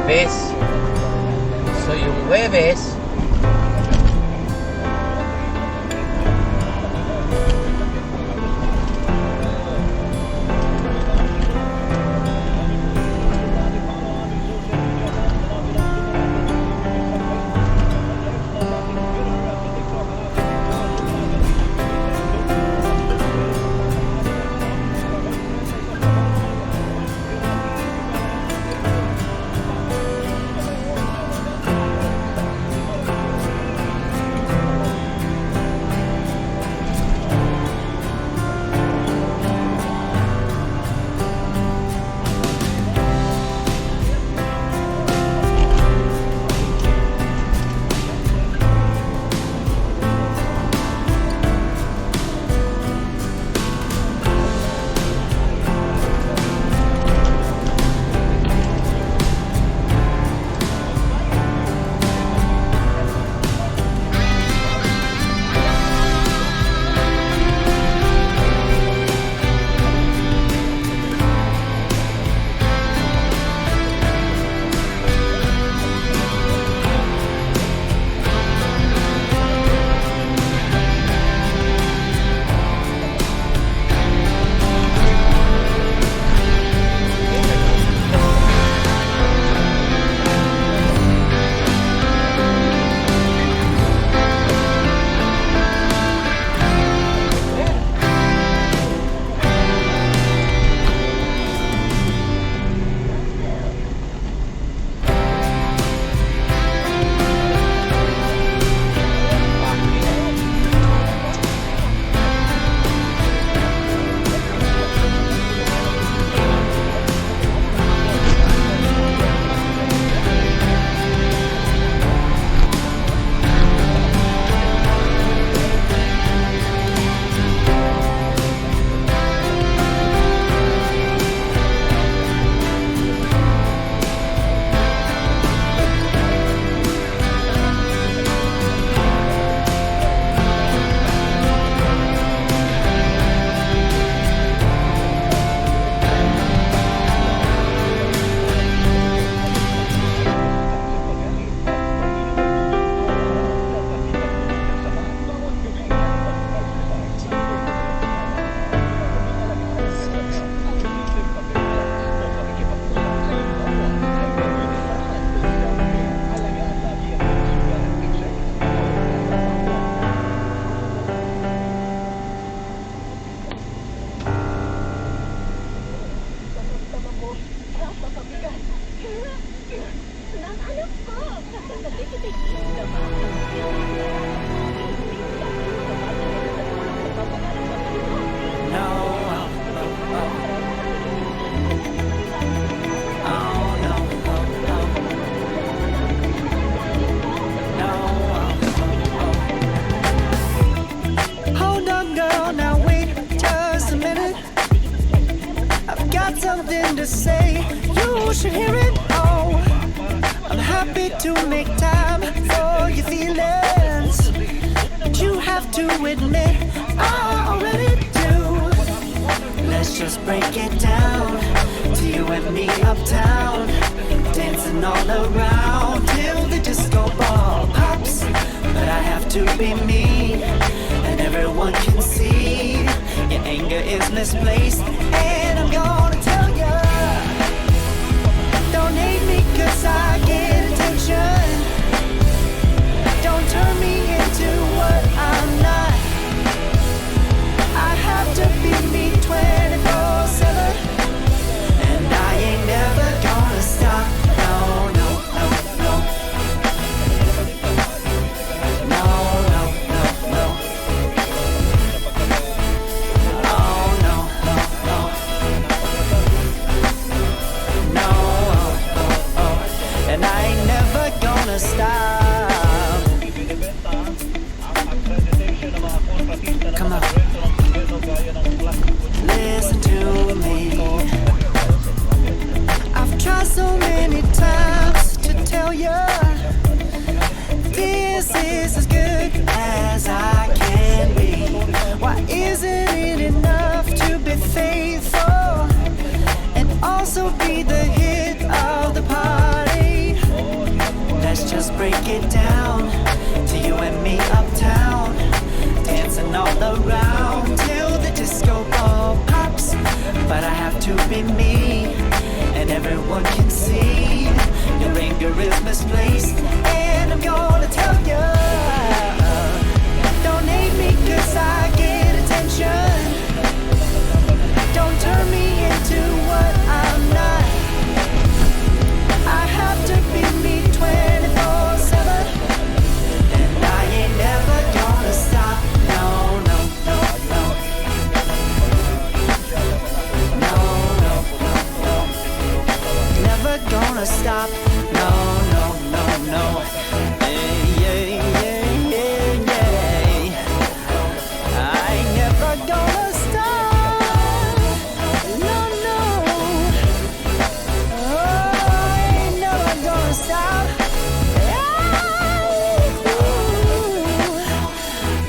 Huwebes. So yung Huwebes, something to say, you should hear it. Oh, I'm happy to make time for your feelings, but you have to admit I already do. Let's just break it down to you and me uptown, dancing all around till the disco ball pops. But I have to be me, and everyone can see your anger is misplaced. And I'm gonna tell you, don't hate me 'cause I get attention. Don't turn me into what I'm not. I have to be me 24/7, and I ain't never gonna stop. No, no, no, no. No, no, no, no. Oh, no, no, no. No, oh, oh, oh. And I ain't never gonna stop. Come on. Listen to me. I've tried so many times to tell you this is as good as I can be. Why isn't it enough to be faithful and also be the hit of the party? just break it down to you and me uptown, dancing all around till the disco ball pops. But I have to be me, and everyone can see your anger is misplaced. And I'm gonna tell you, don't hate me 'cause I get attention. Don't turn me into what I'm not. I have to be me 24/7, and I ain't never gonna stop. No, no, no, no. No, no, no, no. Never gonna stop. No, no, no, no. Yeah, yeah, yeah, yeah, yeah. I ain't never gonna stop. No, no. Oh, I ain't never gonna stop.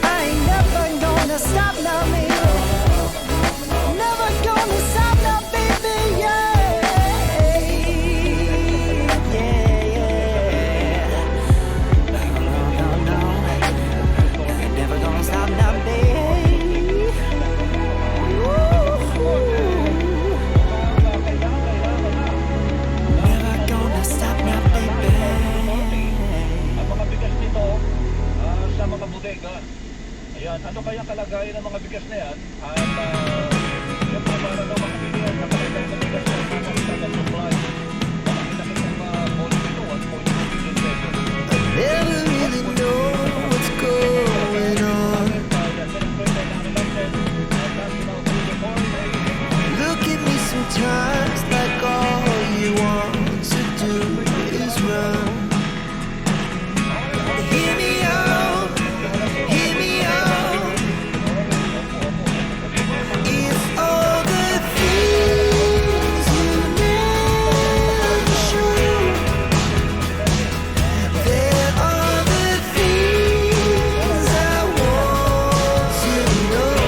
I ain't never gonna stop now, baby. Never gonna stop now, baby. Yeah, yeah, yeah. No, no, no. Ain't never gonna stop now, baby. Never gonna stop now, baby. Ang mga bigas nito sa mga bodega. Ayan, ano kaya kalagayan ng mga bigas na yan? At yung para daw makabili yan sa kalagayan ng bigas na mga standard supply. Makakita ng mga volume nito, 1.2 billion pesos. Never really know what's going on. Look at me sometimes like all you want to do is run. Hear me out, hear me out. If all the things you never show, there are the things I want to know.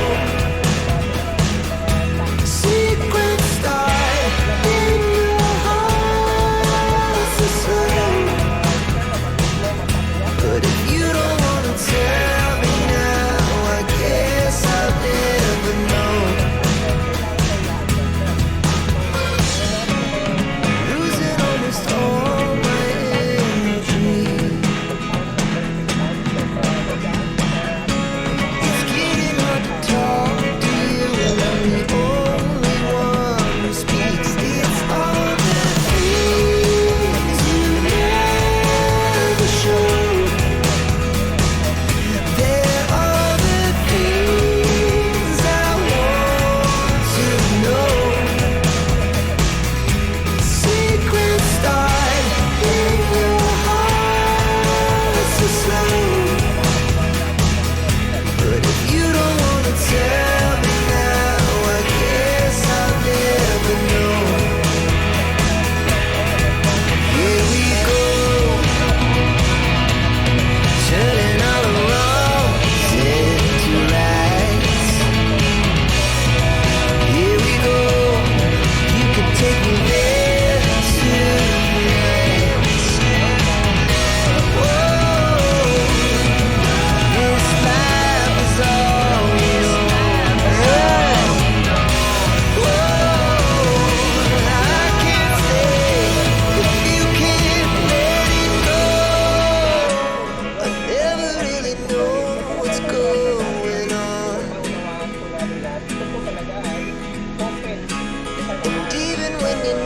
Secret start in your heart so slow. But if you don't wanna tell me now, I guess I'll never know. Losing almost all my energy. It's getting hard to talk to you, and I'm the only one who speaks. It's all the things you never show. There are the things I want to know. Secret start in your heart so slow. But if you don't wanna tell me now, I guess I'll never know. Here we go, turning all the wrongs into rights. Here we go, you can take me there tonight. Whoa, this life is all yours. Whoa, I can't stay if you can't let it go. I never really know what's going on. And even when you're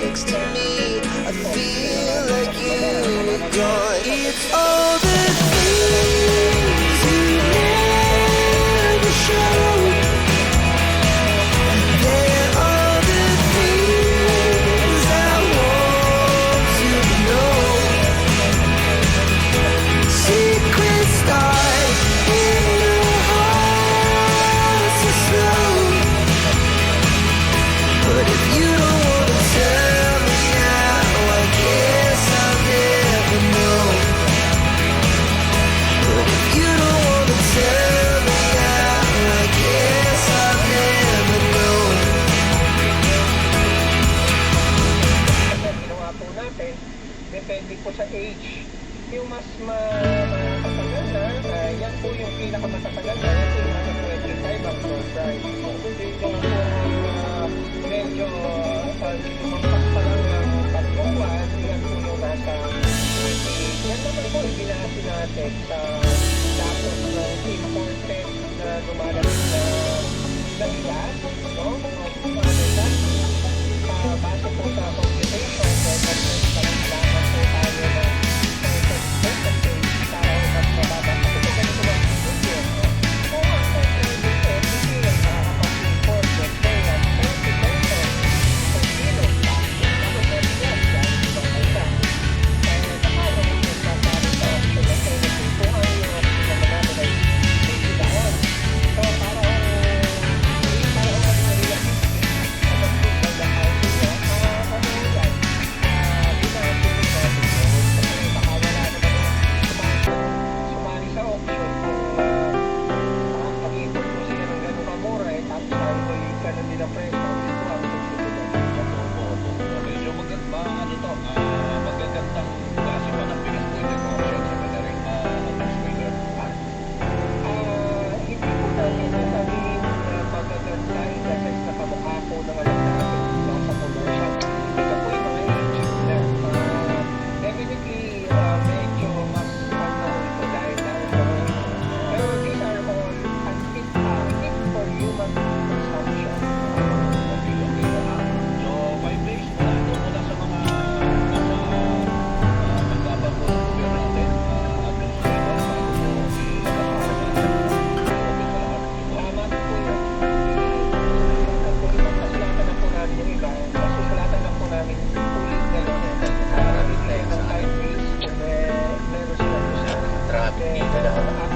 next to me, I feel like you were gone. It's all the things you never show. There are the things I want to know. Secret start in your heart so slow. But if you don't wanna tell me now, I guess I'll never know. po yung pinakamatatagal na yan po yung nasa 25 ang floor price. Dito po medyo lumampas pa lang ng tatlong buwan, yan po yung nasa 20. Yan naman po yung binasi natin sa datos ng imported na lumalabas na ilan, no? Base po sa computation, nagkakaroon po tayo ng percentage para mas mababa. Kasi kung ganito lang video, kung ang percentage ay bigyan nakakapag-import, let's say, 30 pesos per kilo, tapos meron yan, dahil ibang bansa. Nakano mo yung sasabi sa let's say, kung ang naman namin ay 80 taon. So, para Traffic dito na.